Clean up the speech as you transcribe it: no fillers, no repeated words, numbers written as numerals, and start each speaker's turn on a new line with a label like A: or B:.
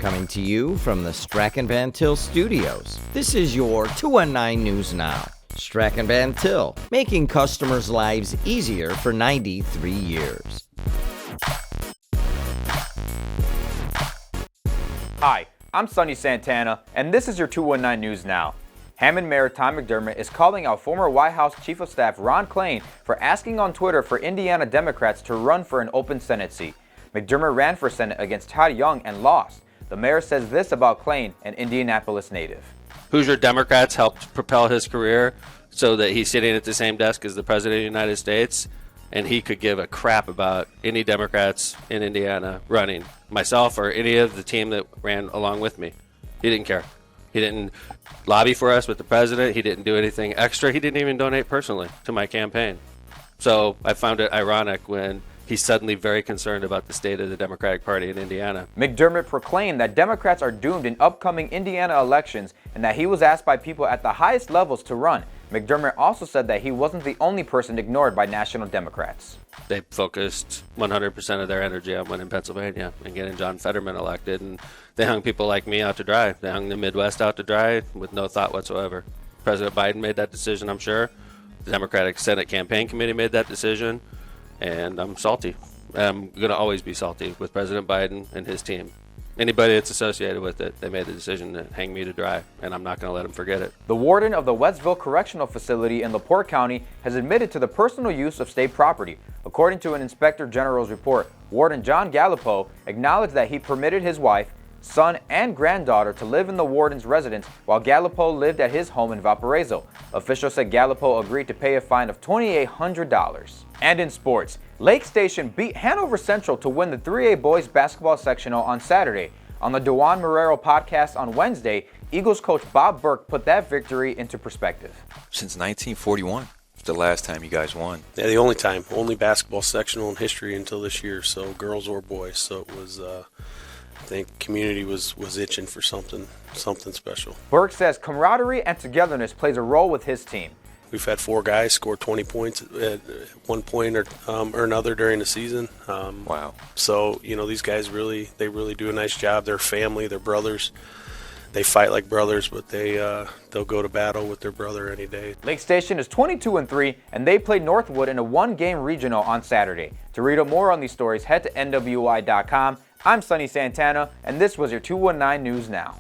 A: coming to you from the Strachan Van Til studios. This is your 219 News Now. Strachan Van Til, making customers' lives easier for 93 years.
B: Hi, I'm Sonny Santana, and this is your 219 News Now. Hammond Mayor Tom McDermott is calling out former White House Chief of Staff Ron Klain for asking on Twitter for Indiana Democrats to run for an open Senate seat. McDermott ran for Senate against Todd Young and lost. The mayor says this about Klain, an Indianapolis native.
C: Hoosier Democrats helped propel his career so that he's sitting at the same desk as the President of the United States, and he could give a crap about any Democrats in Indiana running, myself or any of the team that ran along with me. He didn't care. He didn't lobby for us with the president. He didn't do anything extra. He didn't even donate personally to my campaign. So I found it ironic when he's suddenly very concerned about the state of the Democratic Party in Indiana.
B: McDermott proclaimed that Democrats are doomed in upcoming Indiana elections and that he was asked by people at the highest levels to run. McDermott also said that he wasn't the only person ignored by national Democrats.
C: They focused 100% of their energy on winning Pennsylvania and getting John Fetterman elected, and they hung people like me out to dry. They hung the Midwest out to dry with no thought whatsoever. President Biden made that decision, I'm sure. The Democratic Senate Campaign Committee made that decision, and I'm salty. I'm going to always be salty with President Biden and his team. Anybody that's associated with it, they made the decision to hang me to dry, and I'm not going to let them forget it.
B: The warden of the Westville Correctional Facility in LaPorte County has admitted to the personal use of state property. According to an Inspector General's report, Warden John Gallipo acknowledged that he permitted his wife, son, and granddaughter to live in the warden's residence while Gallipo lived at his home in Valparaiso. Officials said Gallipo agreed to pay a fine of $2,800. And in sports, Lake Station beat Hanover Central to win the 3A boys basketball sectional on Saturday. On the Dewan Marrero podcast on Wednesday, Eagles coach Bob Burke put that victory into perspective.
D: Since 1941, it's the last time you guys won.
E: Yeah, the only time, only basketball sectional in history until this year, so girls or boys. So it was, I think, community was itching for something special.
B: Burke says camaraderie and togetherness plays a role with his team.
E: We've had 4 guys score 20 points at one point or another during the season.
D: Wow.
E: So, these guys really do a nice job. They're family, they're brothers. They fight like brothers, but they'll go to battle with their brother any day.
B: Lake Station is 22-3, and they played Northwood in a 1-game regional on Saturday. To read more on these stories, head to nwi.com. I'm Sonny Santana, and this was your 219 News Now.